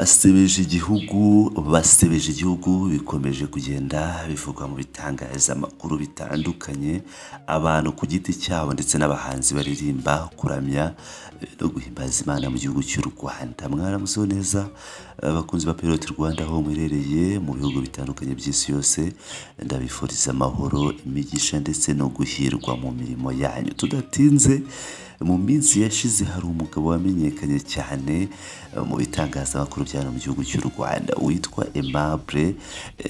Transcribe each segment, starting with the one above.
basebeje igihugu bikomeje kugenda bivugwa mu bitangazamakuru bitandukanye, abantu ku giti cyabo ndetse n'abahanzi baririmba kuramya no guhimbaza Imana mu gihugu cy'u Rwanda. Mwaramuseho neza abakunzi ba Pirate Rwanda aho muherereye mu bihugu bitandukanye by'isi yose, ndabifuriza amahoro, imigisha ndetse no guhirwa mu mirimo yanyu. Tudatinze, mu minsi yashize hari umugabo wamenyekanye cyane mu bitangazamakuru byano mu gihugu cy'u Rwanda witwa Aimable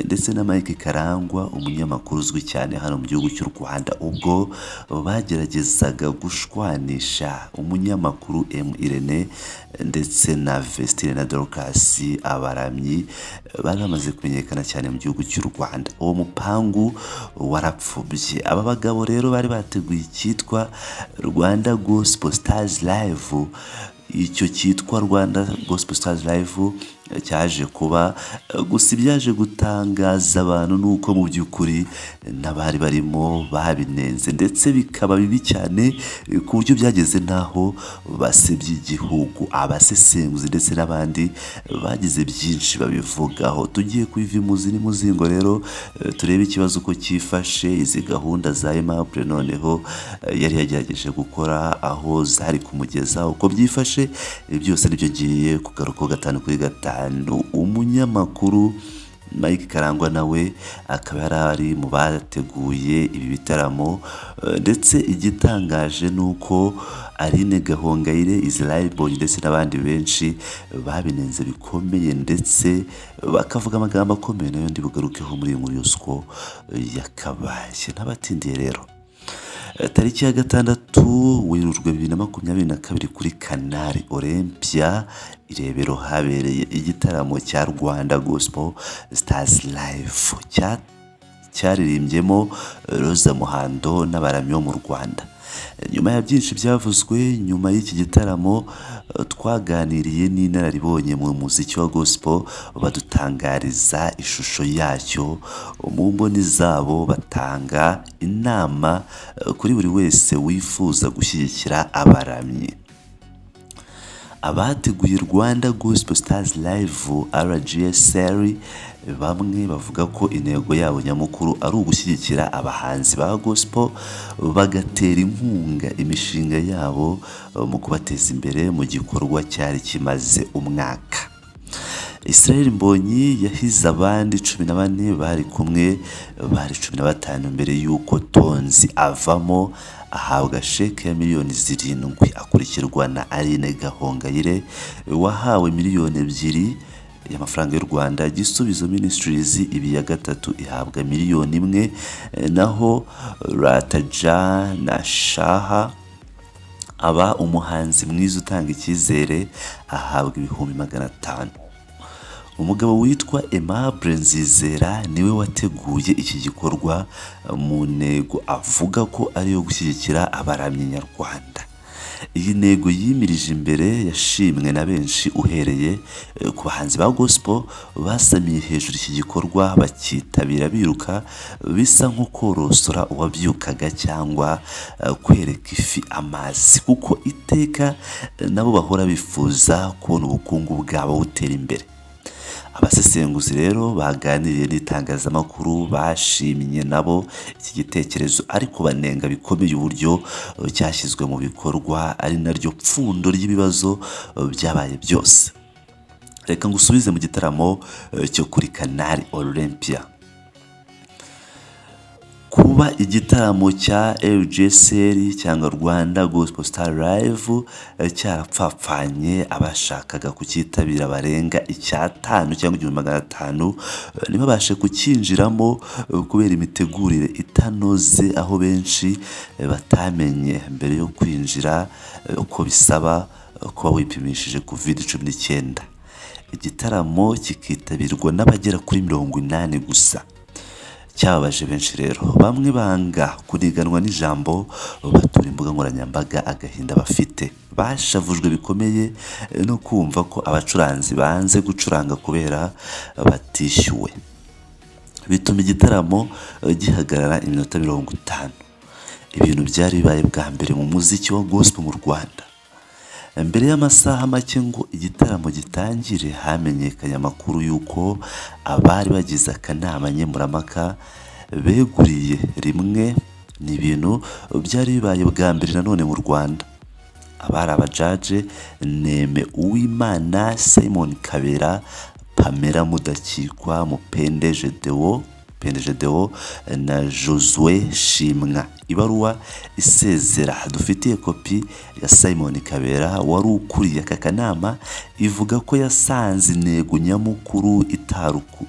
ndetse na Mike Karangwa, umunyamakuru uzwi cyane hano mu gihugu cy'u Rwanda, ubwo bageragezaga gushwanisha umunyamakuru Irene ndetse na Vestine na Dorcas Abaramyi bari bamaze kumenyekana cyane mu gihugu cy'u Rwanda. Uwo mupangu warapfubye. Aba bagabo rero bari bateguye icyitwa Rwanda Gospel Stars Live. Icyo cyitwa Rwanda Gospel Stars Live cyaje kuba gusa ibyaje gutangaza abantu nuko mu by'ukuri n'abari barimo babinenze ndetse bikaba bibi cyane ku buryo byageze naho basebye igihugu. Abasesenguzi ndetse n'abandi bagize byinshi babivugaho. Tugiye kuiva imuzi n'umuzingo rero turebe ikibazo uko cyifashe, izi gahunda za Aimable noneho yari yagerageje gukora aho zari kumugeza uko byifashe byose nibyo ngiye kugaruka gatanu kuri gatanu. Umunyamakuru Mike Karangwa nawe akaba yarari mu bateguye ibi bitaramo, ndetse igitangaje nuko Aline Gahongayire, Israel Mbonyi ndetse n'abandi benshi babinenze bikomeye ndetse bakavuga amagambo akomeye, nayo ndi bugarukeho muri iyi nkuru yose uko yakabaye. N'abatindiye rero, tariki ya 6 Werurwe 2022 kuri Canal Olympia Irebero habereye igitaramo cya Rwanda Gospel Stars Live cyaririmbyemo Roza Muhando n'abaramyi bo mu Rwanda. Nyuma ya byinshi byavuzwe nyuma y'iki gitaramo, twaganiriye n'inararibonye mu muziki wa gospel badutangariza ishusho yacyo mu mboni zabo, batanga inama kuri buri wese wifuza gushyigikira abaramyi. Abateguye Rwanda Gospel Stars Live RGSL bamwe bavuga ko intego yabo nyamukuru ari ugushyigikira abahanzi ba gospel, bagatera inkunga imishinga yabo mu kubateza imbere mu gikorwa cyari kimaze umwaka. Israel Mbonyi yahize abandi 14 bari kumwe, bari 15 mbere y'uko Tonzi avamo ahabwa sheke ya miliyoni 7, akurikirwa na Aline Gahongayire wahawe miliyoni 2 y'amafaranga y'u Rwanda. Gisubizo Ministries ibi ya gatatu ihabwa miliyoni 1, naho Rataja na Shaha aba umuhanzi mwiza utanga icyizere ahabwa ibihumbi 500. Umugabo witwa Aimable Nzizera niwe wateguye iki gikorwa mu ntego avuga ko ari yo gushyigikira abaramyi nyarwanda. Iyi ntego yimirije imbere yashimwe na benshi, uhereye ku bahanzi ba gospel basamiye hejuru iki gikorwa bakitabira biruka, bisa nko korosora uwabyukaga cyangwa kwereka ifi amazi, kuko iteka nabo bahora bifuza kubona ubukungu bwabo butera imbere. Abasesenguzi rero baganiriye n'itangazamakuru bashimye nabo iki gitekerezo, ariko banenga bikomeye uburyo cyashyizwe mu bikorwa, ari naryo pfundo ry'ibibazo byabaye byose. Reka ngusubize mu gitaramo cyo kuri Canal Olympia. Kuba igitaramo cya RGSL cyangwa Rwanda Gospel Star Live cyarapfapfanye, abashakaga kukitabira barenga 500 cyangwa 500 ntibabashe kukinjiramo kubera imitegurire itanoze, aho benshi batamenye mbere yo kwinjira uko bisaba kuba wipimishije COVID-19. Igitaramo kikitabirwa n'abagera kuri 80 gusa. Cyababaje benshi rero, bamwe banga kuniganwa n'ijambo, batura imbuga nkoranyambaga agahinda bafite. Bashavujwe bikomeye no kumva ko abacuranzi banze gucuranga kubera batishyuwe, bituma igitaramo gihagarara iminota 50. Ibintu byari bibaye bwa mbere mu muziki wa gospel mu Rwanda. mbere y'amasaha make ngo igitaramo gitangire hamenyekanye amakuru y'uko abari bagize akanama nkemurampaka beguriye rimwe. ni ibintu byari bibaye bwa mbere nanone mu Rwanda. abari abajaje Neme Uwimana, Simon Kabera, Pamela Mudakikwa, Mupende Gedewo na Josue Shimwa. Ibaruwa isezera dufitiye kopi ya Simon Kabera wari ukuriye aka kanama ivuga ko yasanze intego nyamukuru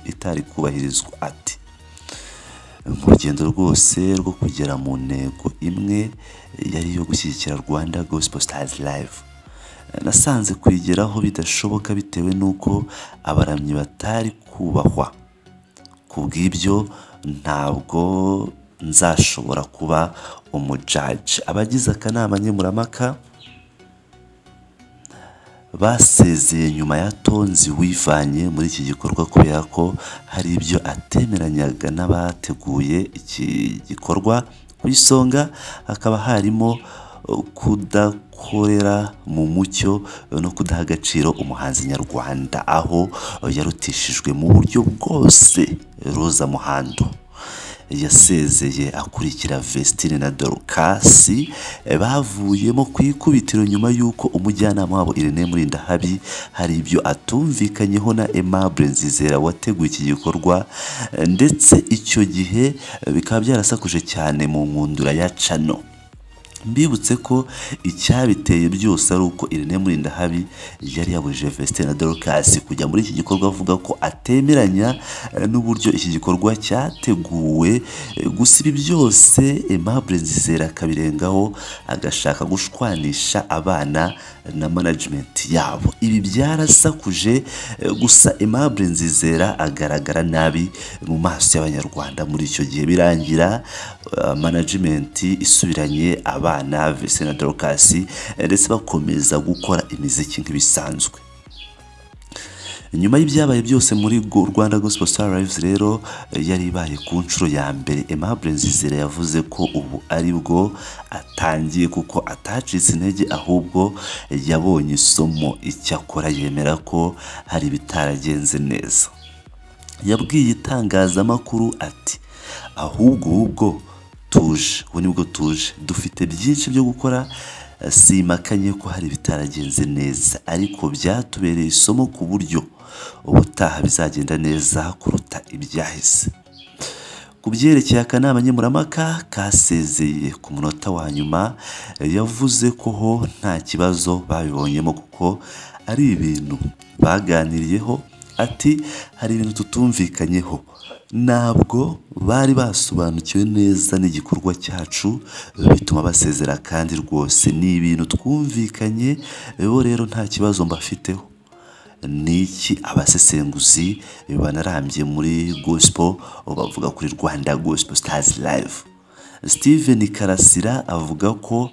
itari kubahirizwa. Ati mu rugendo rwose rwo kugera mu ntego imwe yari yo gushyigikira Rwanda Gospel Stars Live, nasanze kuyigeraho bidashoboka bitewe n'uko abaramyi batari kubahwa. Kubw'ibyo ntabwo nzashobora kuba umujaji. Abagize akanama nkemurampaka basezeye nyuma ya Tonzi wivanye muri iki gikorwa kubera ko hari ibyo atemeranyaga n'abateguye iki gikorwa. Ku isonga hakaba harimo kudakorera mu mucyo no kudaha agaciro umuhanzi nyarwanda, aho yarutishijwe mu buryo bwose. Roza Muhando yasezeye akurikira Vestine na Dorcas bavuyemo ku ikubitiro nyuma y'uko umujyanama wabo Irene Murindahabi hari ibyo atumvikanyeho na Aimable Nzizera wateguye iki gikorwa, ndetse icyo gihe bikaba byarasakuje cyane mu nkundura ya Channel. Mbibutse ko icyabiteye byose ari uko Irene Murindahabi yari yabujije Vestine na Dorcas kujya muri iki gikorwa, avuga ko atemeranya n'uburyo iki gikorwa cyateguwe. Gusa ibi byose Aimable Nzizera akabirengaho agashaka gushwanisha abana na management yabo. Ibi byarasakuje, gusa Aimable Nzizera agaragara nabi mu maso y'abanyarwanda muri icyo gihe, birangira management isubiranye abana Vestine na Dorcas ndetse bakomeza gukora imiziki nk'ibisanzwe. Nyuma y'ibyabaye byose muri Rwanda Gospel Star Lives rero yari ibaye ku nshuro ya mbere, Aimable Nzizera yavuze ko ubu ari bwo atangiye kuko atacitse intege ahubwo yabonye isomo. Icyakora yemera ko hari ibitaragenze neza. Yabwiye itangazamakuru ati ahubwo tuje, ubu nibwo tuje, dufite byinshi byo gukora. Simakanye ko hari bitaragenze neza, ariko byatubereye isomo ku buryo ubutaha bizagenda neza kuruta ibyahise. Ku byerekeye akanama nkemurampaka kasezeye ku munota wa nyuma, yavuze ko ho nta kibazo babibonyemo kuko ari ibintu baganiriyeho. Ati hari ibintu tutumvikanyeho, ntabwo bari basobanukiwe neza n'igikorwa cyacu bituma basezera, kandi rwose ni ibintu twumvikanye, bo rero nta kibazo mbafiteho. Niki abasesenguzi banarambye muri gospel bavuga kuri Rwanda Gospel Stars Live. Steven Karasira avuga ko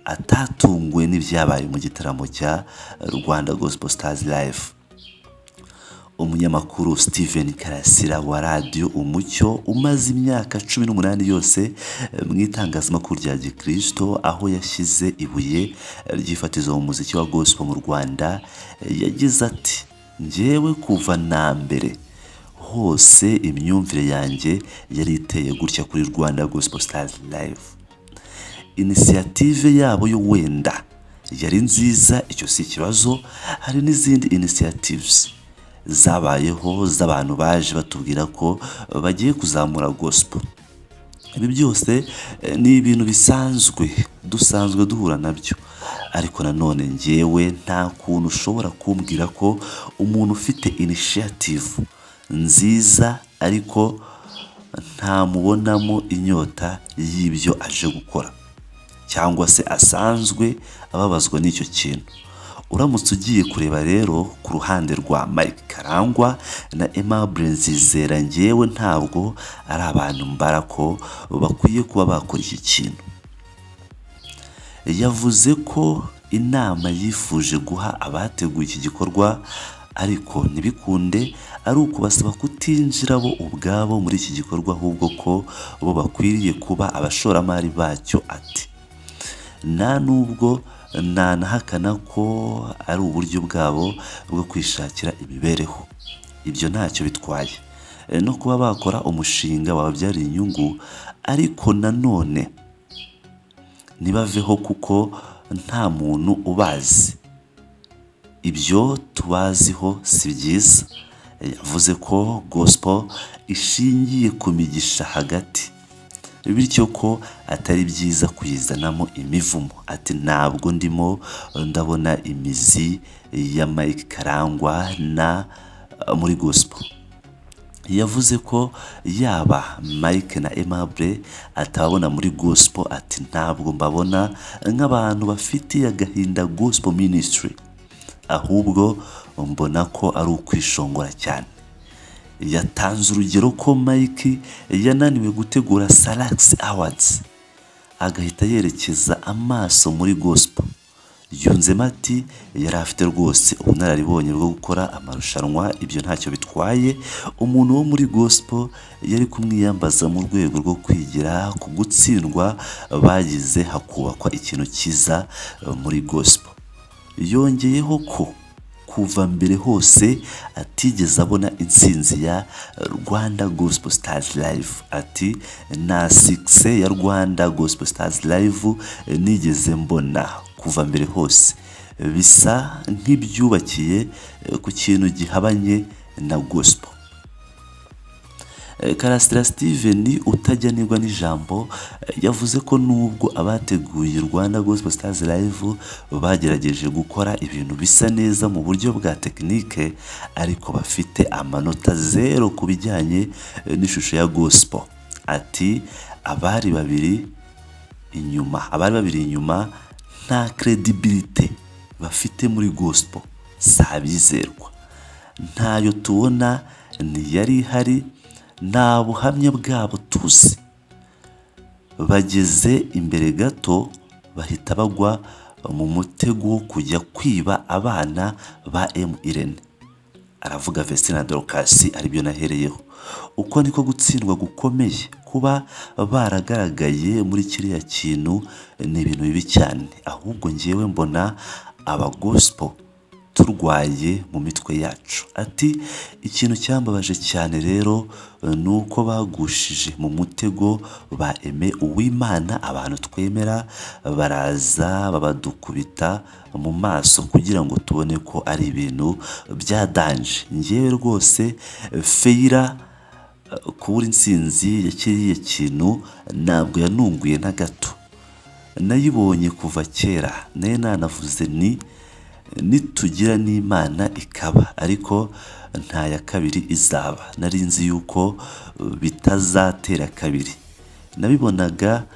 atatunguwe n'ibyabaye mu gitaramo cya Rwanda Gospel Stars Live. Umunyamakuru Steven Karasira wa Radio Umucyo umaze imyaka 18 yose mu itangazamakuru rya Gikristo, aho yashyize ibuye ryifatizo mu muziki wa gospel mu Rwanda, yagize ati njyewe kuva na mbere hose imyumvire yanjye yari iteye gutya kuri Rwanda Gospel Stars Live. Initiative yabo yo wenda yari nziza, icyo si ikibazo. Hari n'izindi initiatives zabayeho z'abantu baje batubwira ko bagiye kuzamura gospel. Ibi byose ni ibintu bisanzwe dusanzwe duhura nabyo, ariko nanone njyewe nta kuntu ushobora kumbwira ko umuntu ufite initiative nziza ariko nta mubonamo inyota y'ibyo aje gukora, cyangwa se asanzwe ababazwa n'icyo kintu. Uramutse ugiye kureba rero ku ruhande rwa Mike Karangwa na Aimable Nzizera, njyewe ntabwo ari abantu mbara ko bakwiye kuba bakora iki kintu. Yavuze ko inama yifuje guha abateguye iki gikorwa ariko ntibikunde ari ukubasaba kutinjira bo ubwabo muri iki gikorwa, ahubwo ko bo bakwiriye kuba abashoramari bacyo. Ati nta nubwo ntanahakana ko ari uburyo bwabo bwo kwishakira imibereho. Ibyo ntacyo bitwaye no kuba bakora umushinga wababyarira inyungu, ariko nanone ntibaveho kuko nta muntu ubazi. Ibyo tubaziho si byiza. Yavuze ko gospel ishingiye ku migisha hagati, bityo ko atari byiza kuyizanamo imivumo. Ati ntabwo ndimo ndabona imizi ya Mike Karangwa na muri gospel. Yavuze ko yaba Mike na Aimable atabona muri gospel. Ati ntabwo mbabona nk'abantu bafitiye agahinda gospel ministry, ahubwo mbona ko ari ukwishongora cyane. Yatanze urugero ko Mike yananiwe gutegura Salax Awards agahita yerekeza amaso muri gospel. Yunzemo ati yari afite rwose ubunararibonye bwo gukora amarushanwa, ibyo ntacyo bitwaye. Umuntu wo muri gospel yari kumwiyambaza mu rwego rwo kwigira ku gutsindwa bagize hakubakwa ikintu cyiza muri gospel. Yongeyeho ko kuva mbere hose atigeze abona intsinzi ya Rwanda Gospel Stars Live. Ati na success ya Rwanda Gospel Stars Live nigeze mbona kuva mbere hose, bisa nk'ibyubakiye ku kintu gihabanye na gospel. Karasira Steven utajyanirwa n'ijambo yavuze ko nubwo abateguye Rwanda Gospel Stars Live bagerageje gukora ibintu bisa neza mu buryo bwa tekinike, ariko bafite amanota 0 ku bijyanye n'ishusho ya gospel. Ati abari babiri inyuma nta credibility bafite muri gospel, sabizerwa. Ntayo tubona ntiyari ihari, nta buhamya bwabo tuzi. Bageze imbere gato bahita bagwa mu mutego wo kujya kwiba abana ba Irene. Aravuga Vestina Dorcas, aribyo nahereyeho. Uko niko gutsindwa gukomeye. Kuba baragaragaye muri kiriya kintu ni ibintu bibi cyane. Ahubwo ngewe mbona aba gospel turwaye mu mitwe yacu. Ati ikintu cyambabaje cyane rero nuko bagushije mu mutego ba Aime Uwimana abantu twemera, baraza babadukubita mu maso kugira ngo tubone ko ari ibintu byadanje. Ngewe rwose Feira kubura intsinzi ya kiriya kintu ntabwo yanunguye na gato. Nayibonye kuva kera, naye nanavuze nitugira n'Imana ikaba, ariko nta ya kabiri izaba. Nari nzi yuko bitazatera kabiri. Nabibonaga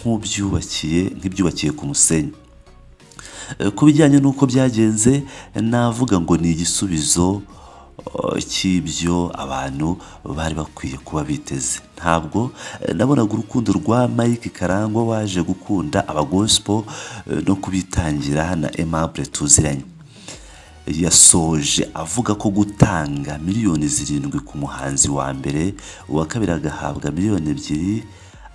nk'ibyubakiye ku musenyi. Ku bijyanye n'uko byagenze, navuga ngo ni igisubizo cy'ibyo abantu bari bakwiye kuba biteze. Ntabwo nabonaga urukundo rwa Mike Karangwa waje gukunda aba gospel no kubitangira na Aimable tuziranye. Yasoje avuga ko gutanga miliyoni 7 ku muhanzi wa mbere, uwa kabiri agahabwa miliyoni 2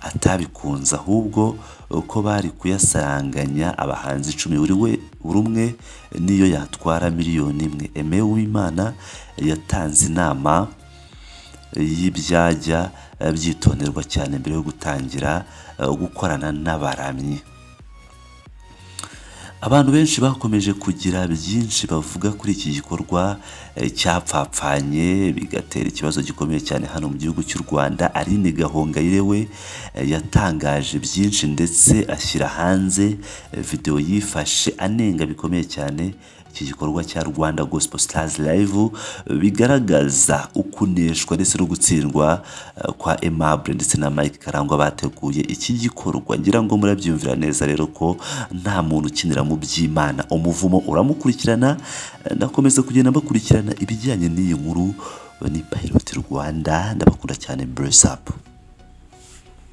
atabikunze, ahubwo uko bari kuyasaranganya abahanzi 10 buri umwe niyo yatwara miliyoni 1. Aime Uwimana yatanze inama y'ibyajya byitonderwa cyane mbere yo gutangira gukorana n'abaramyi. Abantu benshi bakomeje kugira byinshi bavuga kuri iki gikorwa cyapfapfanye bigatera ikibazo gikomeye cyane hano mu gihugu cy'u Rwanda. Aline Gahongayire we yatangaje byinshi ndetse ashyira hanze video yifashe anenga bikomeye cyane iki gikorwa cya Rwanda Gospel Stars Live, bigaragaza ukuneshwa ndetse no gutsindwa kwa Aimable ndetse na Mike Karangwa bateguye iki gikorwa. Ngira ngo murabyumvira neza rero ko nta muntu ukinira mu by'Imana. Umuvumo uramukurikirana. Ndakomeza kugenda bakurikirana ibijyanye n'iyi nkuru. Ni Pilot Rwanda, ndabakunda cyane. Bless up.